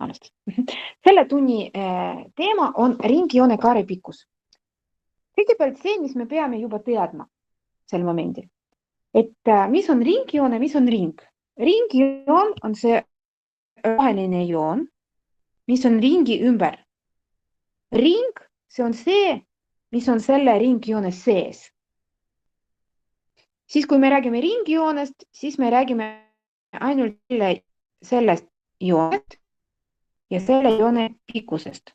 Alustas. Selle tunni teema on ringjoone kaare pikkus. Kõigepealt see, mis me peame juba teadma sel momendil. Et mis on ringjoon ja mis on ring? Ringjoon on see vaheline joon, mis on ringi ümber. Ring, see on see, mis on selle ringjoone sees. Siis kui me räägime ringjoonest, siis me räägime ainult sellest joonest ja selle joone pikkusest.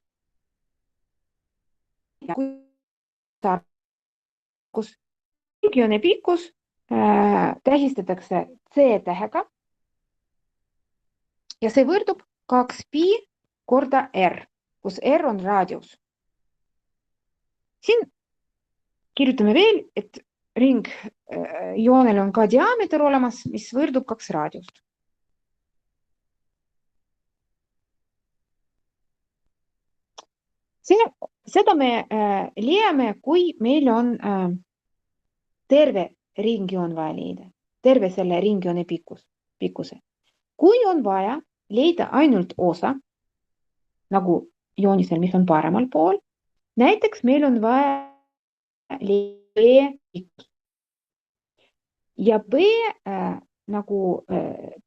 Ja kus ringjoone pikkus tähistatakse C-tähega ja see võrdub 2pi korda R, kus R on raadius. Siin kirjutame veel, et ringjoonel on ka diameeter olemas, mis võrdub 2 raadiust. Seda me leiame, kui meil on terve ringjoon vaja leida, terve selle ringjoone pikkuse. Kui on vaja leida ainult osa, nagu joonisel, mis on paremal pool, näiteks meil on vaja leida pikkus. Ja B nagu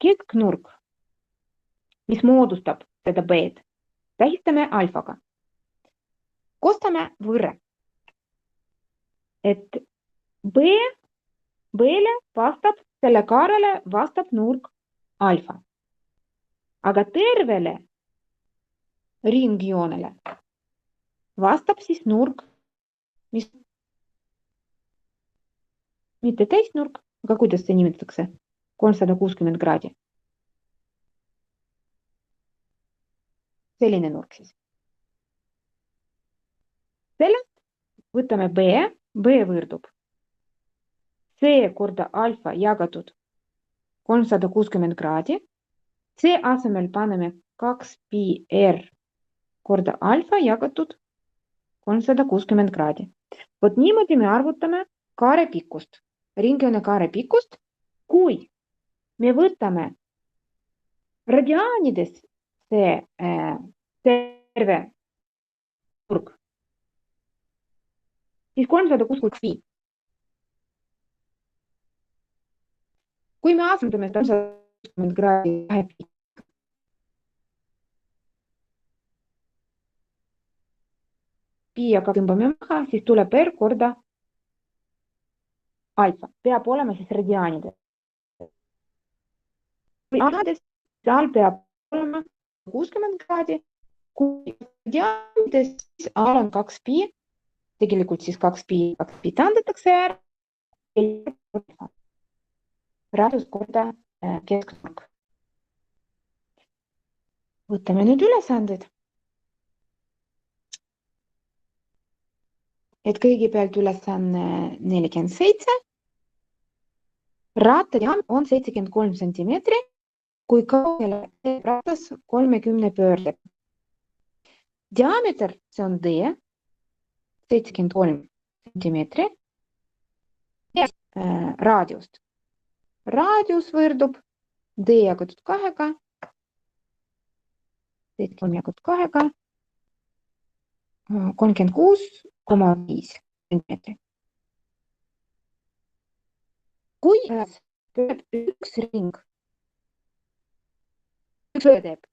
kesknurk, mis moodustab seda B-d, tähistame alfaga. Koostame võrre, et B-le vastab, selle kaarele vastab nurk alfa. Aga tervele ringjoonele vastab siis nurk, mis mitte täisnurk, aga kuidas see nimetatakse? 360 kraadi. Selline nurk siis. Sellest võtame B võrdub C korda alfa jagatud 360 kraadi. C asemel paneme 2pi R korda alfa jagatud 360 kraadi. Vot niimoodi me arvutame kaare pikkust, ringjoone kaare pikkust, kui me võtame radiaanides see terve nurk, siis 365. Kui me asendame 360 kraadi pi aga tõmbame maha, siis tuleb R korda alfa. Peab olema siis radiaanides. Seal peab olema 60 kraadi. Kui radiaanides siis al on 2pi, tegelikult siis 2pi taandatakse R. Raadius korda kesknurk. Võtame nüüd ülesanded. Et kõigepealt ülesanne 47. Ratta diameeter on 73 cm, kui kaugele rattas 30 pöörde. Diameeter, see on D, 73 cm. Raadiust. Raadius võrdub D jagatud 2-ga, 73 jagatud 2-ga, 36,5 cm. Kui teeb üks ring, üks teeb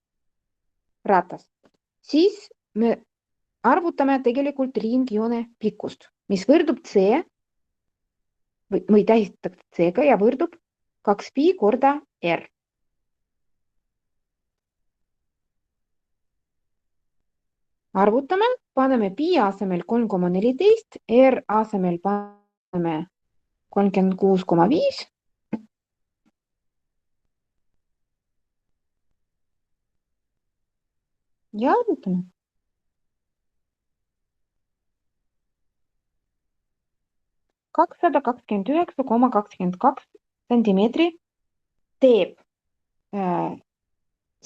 ratas, siis me arvutame tegelikult ringjoone pikkust, mis võrdub C või tähistatakse C-ga ja võrdub 2pi korda R. Arvutame, paneme pi asemel 3,14, R asemel paneme 36,5. Ja arvutame. $229,22 centimeetri teeb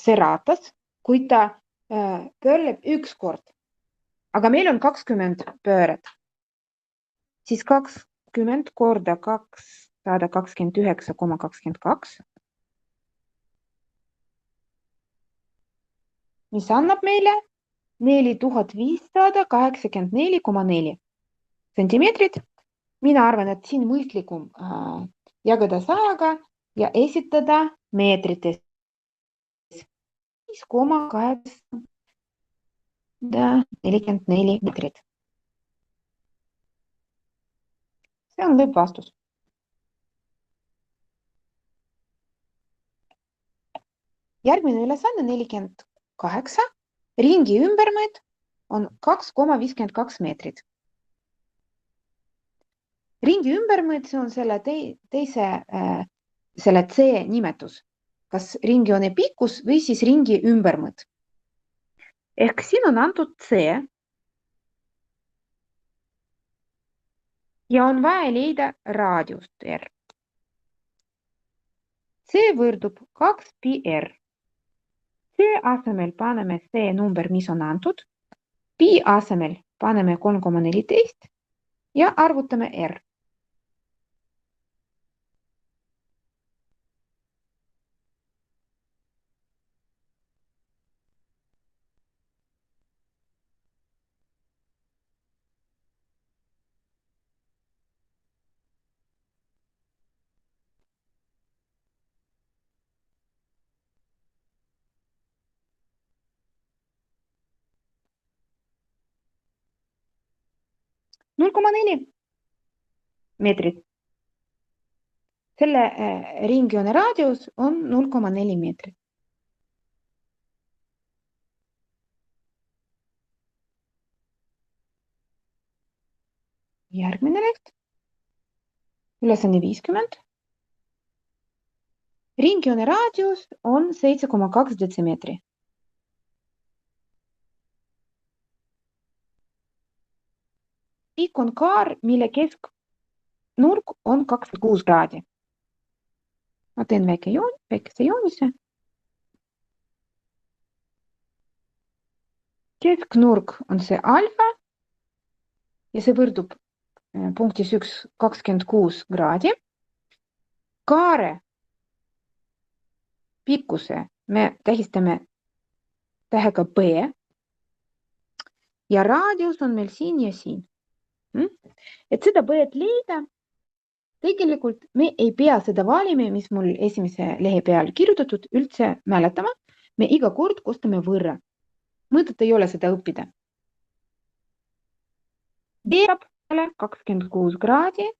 see ratas, kui ta pöörleb üks kord. Aga meil on 20 pööret. Siis 20 korda 229,22. mis annab meile 4584,4 sentimeetrit. Mina arvan, et siin mõistlikum jagada 100-ga ja esitada meetrites 5,844 meetrit. See on lõppvastus. Järgmine ülesanne 48. Ringi ümbermõõt on 2,52 meetrit. Ringi ümbermõõt, see on selle selle C nimetus. Kas ringjoone pikkus või siis ringi ümbermõõt. Ehk siin on antud C ja on vaja leida raadiust R. C võrdub 2πr. C asemel paneme C number, mis on antud. Pi asemel paneme 3,14 ja arvutame R. Null koma 4 meetrit. Selle ringjoone raadius on 0,4 meetrit. Järgmine leht. Ülesanne 50. Ringjoone raadius on 7,2 detsimeetri. Pikk on kaar, mille kesknurk on 26 kraadi. Ma teen väikese joonise. Kesknurk on see alfa ja see võrdub punktis 1 26 kraadi. Kaare pikkuse me tähistame tähega B ja raadius on meil siin ja siin. Et seda B-d leida, tegelikult me ei pea seda valimi, mis mul esimese lehe peal kirjutatud, üldse mäletama. Me iga kord koostame võrra. Mõõdet ei ole seda õppida. B saab 26 kraadi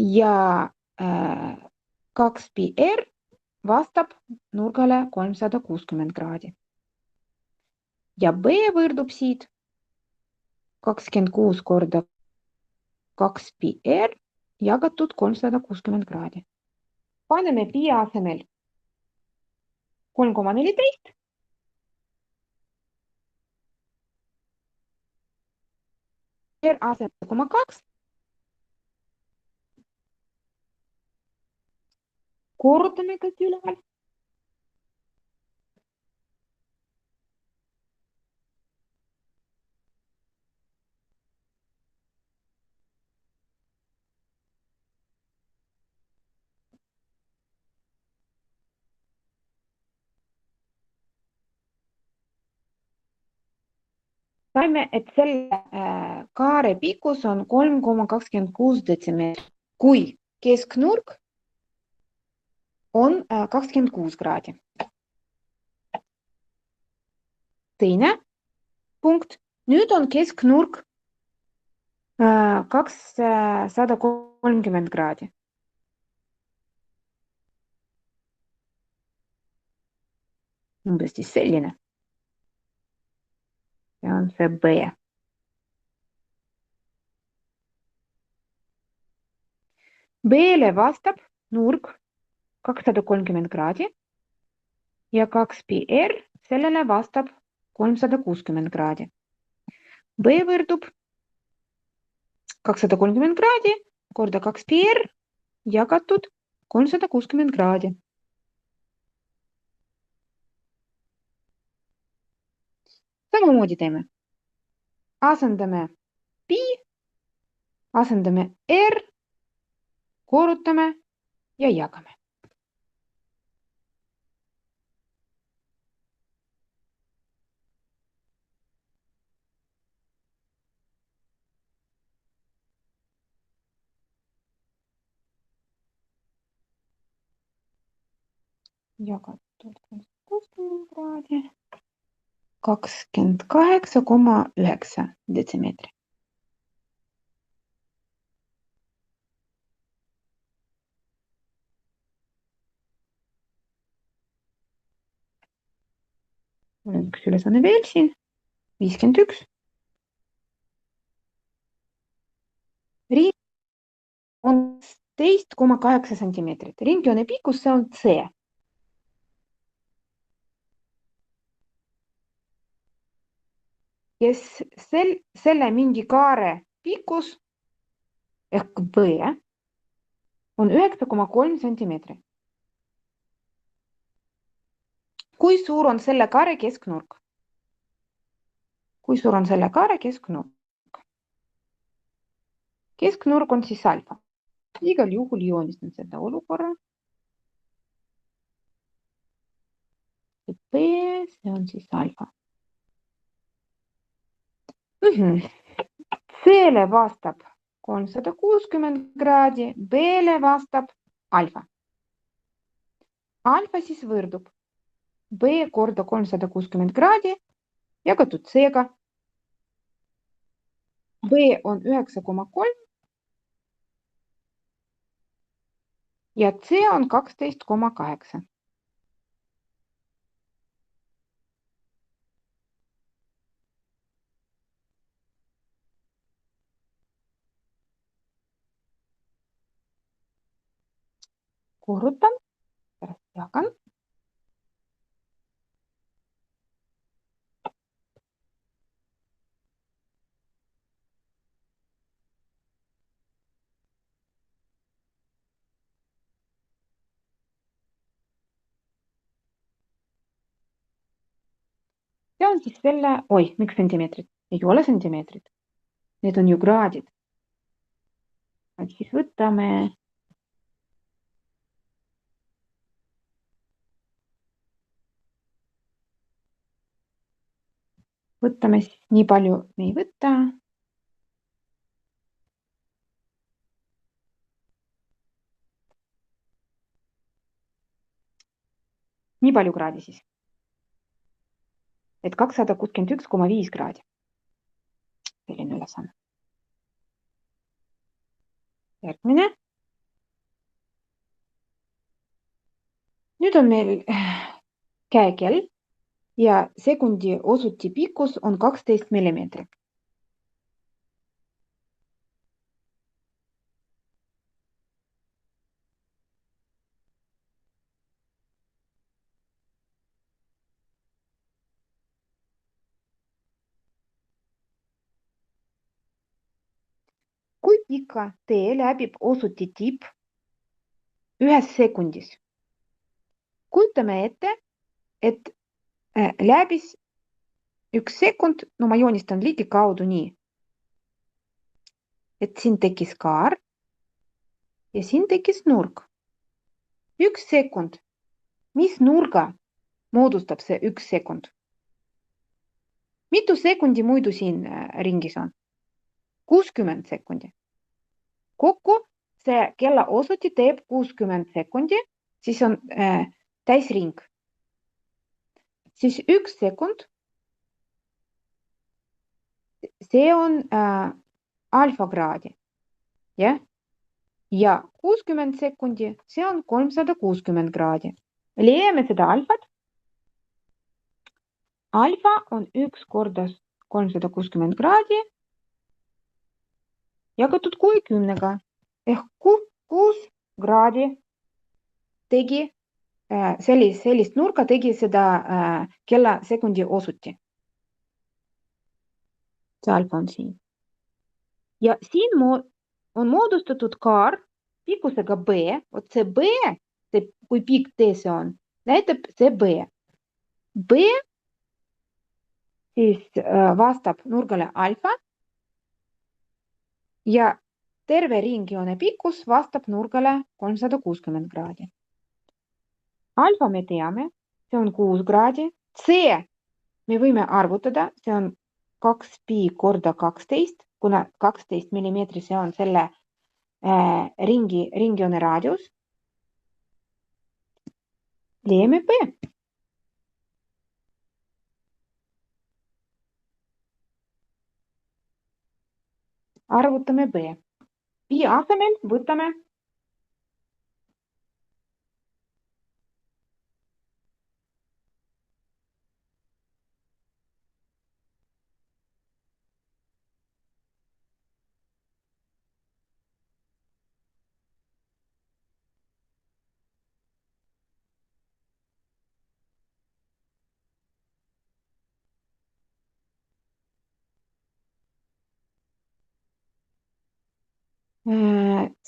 ja 2πr vastab nurgale 360 kraadi. Ja B võrdub siit 26 korda 2πr jagatud 360 kraadi. Paneme pi asemel 3,14. R asemel 0,2. Korrutame kõik üleval. Saime, et selle kaare pikkus on 3,26 detsimeetrit, kui kesknurk on 26 kraadi. Teine punkt. Nüüd on kesknurk 230 kraadi. Umbes siis selline. See on see B. B-le vastab nurk 230 kraadi ja 2πr sellele vastab 360 kraadi. B võrdub 230 kraadi korda 2πr jagatud 360 kraadi. Samamoodi teeme. Asendame pi, asendame r, korrutame ja jagame. jagatud 60 kraadi 28,9 detsimeetri. Üks ülesanne veel siin, 51. Ring on 11,8 sentimeetrit. Ringjoone pikkus, see on C. Kes selle mingi kaare pikkus ehk B on 9,3 sentimeetri. Kui suur on selle kaare kesknurk? Kui suur on selle kaare kesknurk? Kesknurk on siis alfa. Igal juhul joonistan seda olukorra. B, see on siis alfa. C-le vastab 360 kraadi, B-le vastab alfa. Alfa siis võrdub B korda 360 kraadi jagatud C-ga. B on 9,3 ja C on 12,8. Korrutan, pärast jagan. See on siis selle, miks sentimeetrid? Ei ole sentimeetrid. Need on ju kraadid. Siis võtame siis nii palju me ei võta. Nii palju kraadi siis. Et 261,5 kraadi. Selline ülesanne. Järgmine. Nüüd on meil käekell ja sekundi osuti pikkus on 12 millimeetrit. Kui pika tee läbib osuti tipp ühes sekundis? Kujutame ette, et läbis üks sekund, no ma joonistan ligikaudu nii, et siin tekkis kaar ja siin tekkis nurk. Üks sekund. Mis nurga moodustab see üks sekund? Mitu sekundi muidu siin ringis on? 60 sekundi. Kokku see kella osuti teeb 60 sekundi, siis on täisring. Siis üks sekund, see on alfa kraadi. Ja 60 sekundi, see on 360 kraadi. Leiame seda alfat. Alfa on 1 korda 360 kraadi jagatud 60-ga. Ehk 6 kraadi tegi sellist nurka tegi seda kella sekundi osuti. See alfa on siin. Ja siin on moodustatud kaar pikkusega B. Vot see B, kui pikk tee see on, näitab see B. B siis vastab nurgale alfa ja terve ringjoone pikkus vastab nurgale 360 kraadi. Alfa me teame, see on 6 kraadi. C me võime arvutada, see on 2pi korda 12, kuna 12 millimeetri see on selle ringjoone raadius. Teeme B. Arvutame B. I asemel võtame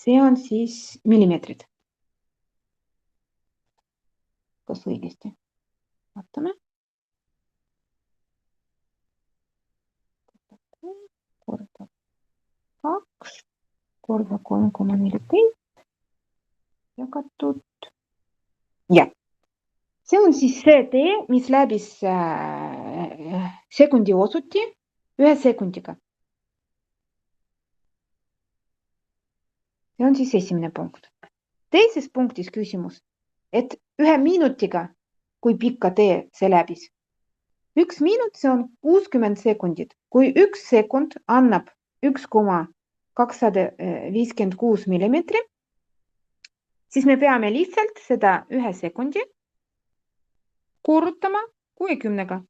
see on siis millimeetrid. Kas õigesti? Vaatame. Korda 2 korda 3,14 jagatud. Ja, see on siis see tee, mis läbis sekundi osuti 1 sekundiga. See on siis esimene punkt. Teises punktis küsimus, et 1 minutiga, kui pikka tee see läbis. 1 minut, see on 60 sekundit. Kui 1 sekund annab 1,256 millimeetri, siis me peame lihtsalt seda 1 sekundi korrutama 60-ga.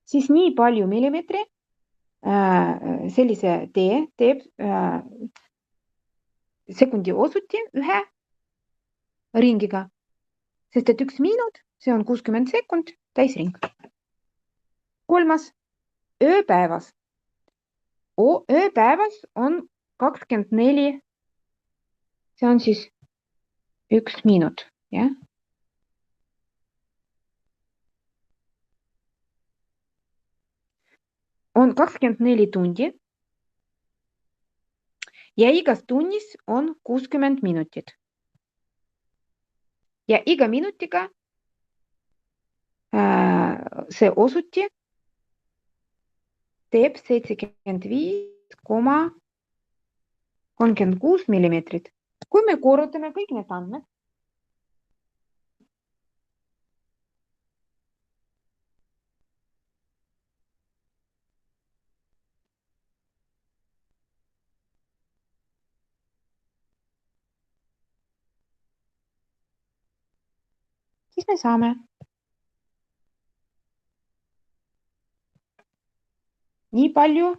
Siis nii palju millimeetri sellise tee teeb sekundi osuti 1 ringiga, sest et 1 minut, see on 60 sekund, täisring. Kolmas, ööpäevas. Ööpäevas on 24, see on siis 1 minut, jah. On 24 tundi ja igas tunnis on 60 minutit. Ja iga minutiga see osuti teeb 75,36 millimeetrit. Kui me korrutame kõik need andmed, siis me saame nii palju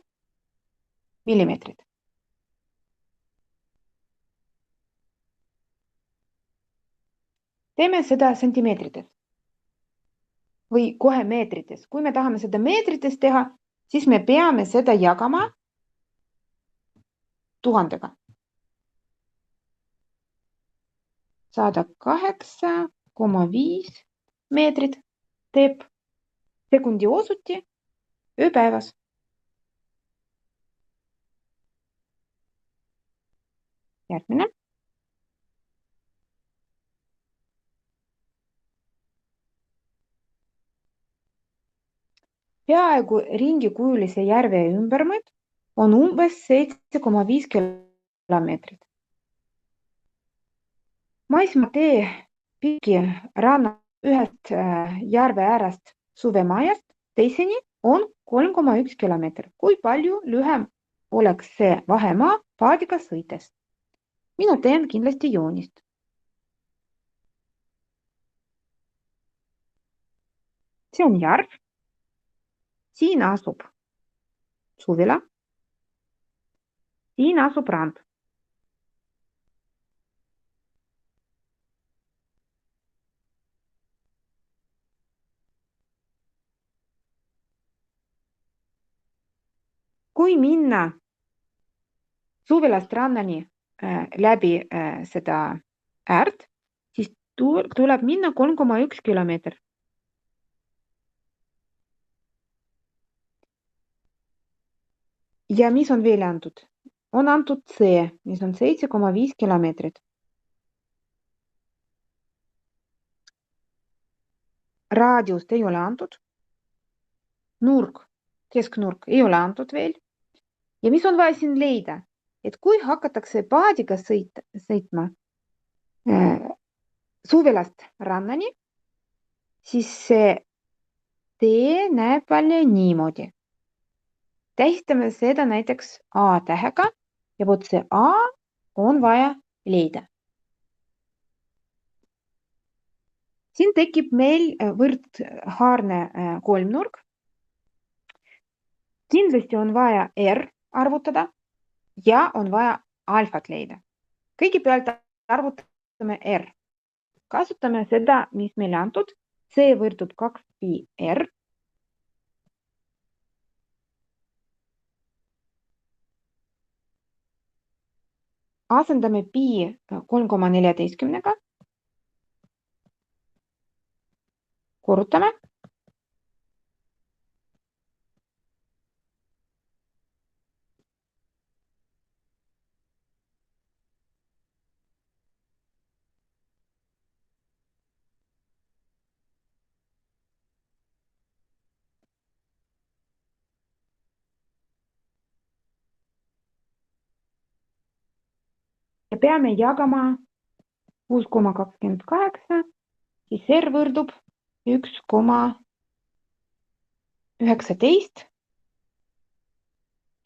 millimeetrit. Teeme seda sentimeetrites või kohe meetrites. Kui me tahame seda meetrites teha, siis me peame seda jagama 1000-ga. 108,5 meetrit teeb sekundi osuti ööpäevas. Järgmine. Peaaegu ringikujulise järve ümbermõõt on umbes 7,5 kilomeetrit. Maismaatee piki ranna ühest järve äärest Suvemajast teiseni on 3,1 kilomeeter. Kui palju lühem oleks see vahemaa paadiga sõites? Mina teen kindlasti joonist. See on järv. Siin asub suvila. Siin asub rand. Kui minna suvilast rannani läbi seda äärt, siis tuleb minna 3,1 kilomeeter. Ja mis on veel antud? on antud C, mis on 7,5 kilomeetrit. Raadiust ei ole antud. Nurk, kesknurk ei ole antud veel. Ja mis on vaja siin leida? Et kui hakatakse paadiga sõitma suvelast rannani, siis see tee näeb välja niimoodi. Tähistame seda näiteks A tähega ja vot see A on vaja leida. Siin tekib meil võrdhaarne kolmnurk. Kindlasti on vaja R arvutada ja on vaja alfat leida. Kõigepealt arvutame R. Kasutame seda, mis meile antud. C võrdub 2pi R. Asendame pi 3,14. Korrutame. Ja peame jagama 6,28, siis R võrdub 1,19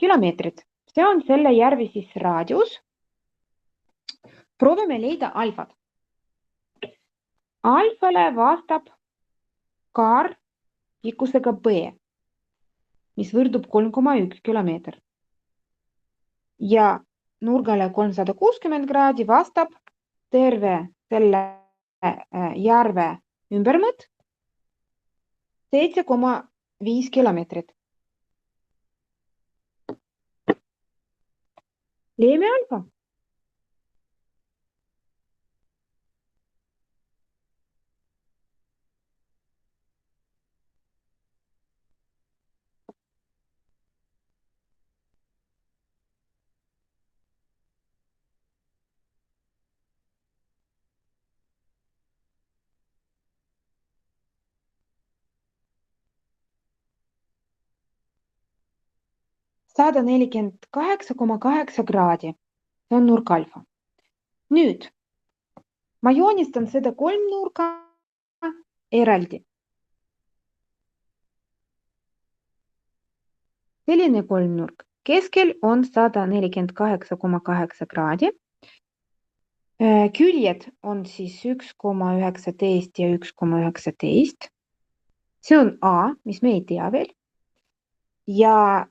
kilomeetrit. See on selle järvi siis raadius. Proovime leida alfat. Alfale vastab kaar pikkusega B, mis võrdub 3,1 kilomeeter. Ja nurgale 360 kraadi vastab terve selle järve ümbermõõt 7,5 kilomeetrit. Leiame alfa. Saada 48,8 kraadi. See on nurk alfa. Nüüd ma joonistan seda kolmnurka eraldi. Selline kolmnurk. Keskel on 148,8 kraadi. Küljed on siis 1,19 ja 1,19. See on A, mis me ei tea veel. Ja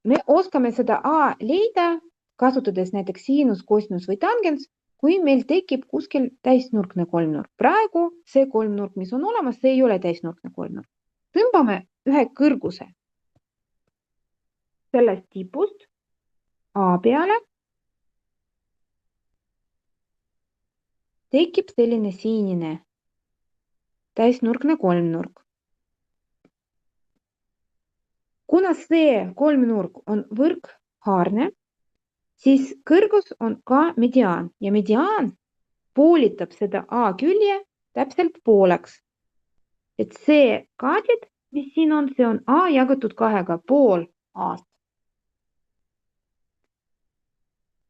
me oskame seda A leida, kasutades näiteks siinus, kosinus või tangens, kui meil tekib kuskil täisnurkne kolmnurk. Praegu see kolmnurk, mis on olemas, see ei ole täisnurkne kolmnurk. Tõmbame ühe kõrguse sellest tipust A peale. Tekib selline sinine täisnurkne kolmnurk. Kuna see kolmnurk on võrdhaarne, siis kõrgus on ka mediaan ja mediaan poolitab seda A külje täpselt pooleks. Et see kaadid, mis siin on, see on A jagatud 2-ga pool A-st.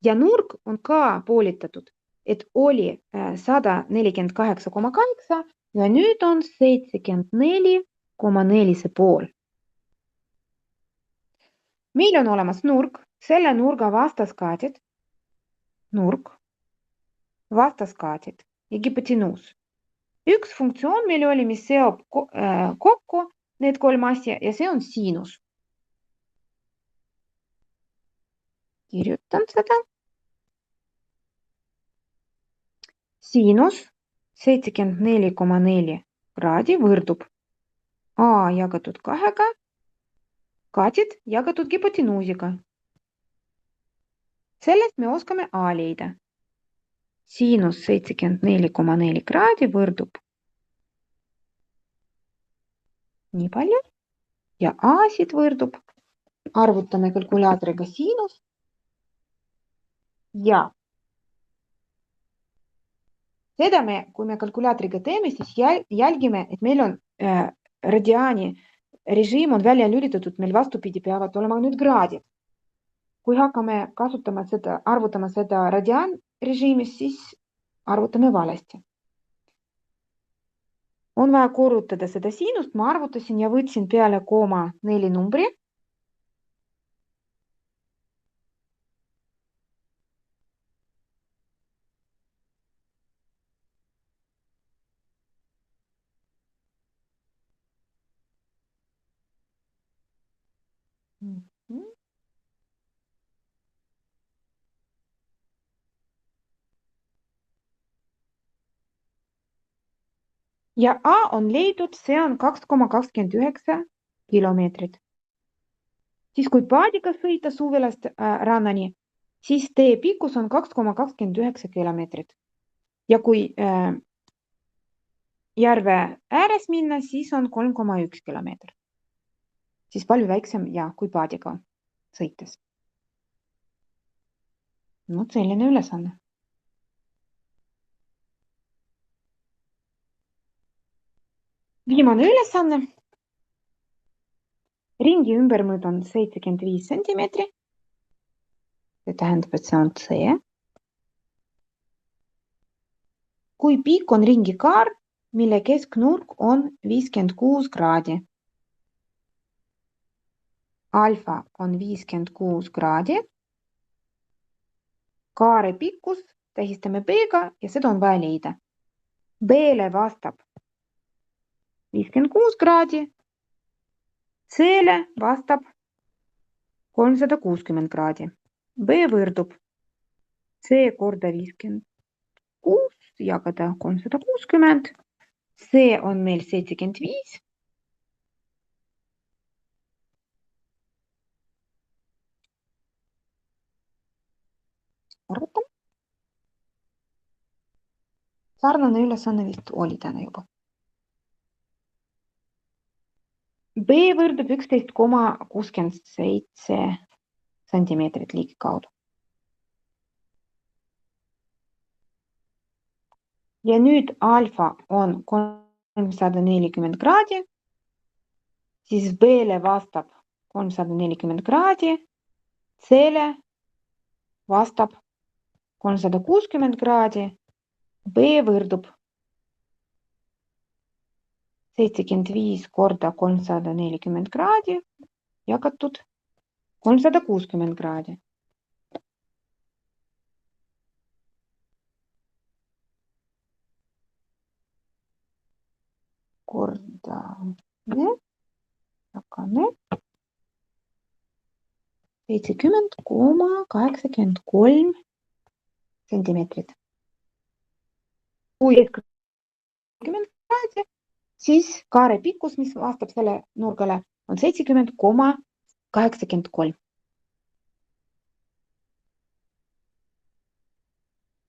Ja nurk on ka poolitatud, et oli 148,8 ja nüüd on 74,4 see pool. Meil on olemas nurk, selle nurga vastaskaadid, nurk, vastaskaadid ja hipotenuus. Üks funktsioon meil oli, mis seob kokku need kolm asja ja see on siinus. Kirjutan seda. Siinus 74,4 kraadi võrdub A jagatud 2-ga, kaadid jagatud hipotenuusiga. Sellest me oskame A leida. Siinus 74,4 kraadi võrdub nii palju ja A siit võrdub. Arvutame kalkulaatoriga siinus. ja seda kui me kalkulaatoriga teeme, siis jälgime, et meil on radiaani režiim on välja lülitatud, meil vastupidi peavad olema nüüd kraadid. Kui hakkame arvutama seda radiaan režiimis, siis arvutame valesti. On vaja korrutada seda siinust, ma arvutasin ja võtsin peale 4 numbri. Ja A on leidnud, see on 2,29 kilomeetrit. Siis kui paadiga sõita Suvilast rannani, siis tee pikkus on 2,29 kilomeetrit. Ja kui järve ääres minna, siis on 3,1 kilomeetrit. Siis palju väiksem ja kui paadiga sõites. No selline ülesanne. Viimane ülesanne. Ringi ümbermõõt on 75 sentimeetri. See tähendab, et see on C. Kui pikk on ringi kaar, mille kesknurk on 56 kraadi. Alfa on 56 kraadi. Kaare pikkus tähistame B-ga ja seda on vaja leida. B-le vastab 56 kraadi. C-le vastab 360 kraadi. B võrdub C korda 56 jagada 360. C on meil 75. Arvutame. Sarnane ülesanne vist oli täna juba. B võrdub 11,67 sentimeetrit liigikaudu. Ja nüüd alfa on 340 kraadi, siis B-le vastab 340 kraadi, C-le vastab 360 kraadi, B võrdub 75 korda 340 kraadi jagatud 360 kraadi. Korda jagame 70,83 sentimeetrit. Kui 70 kraadi, siis kaare pikkus, mis vastab selle nurgale, on 70,83.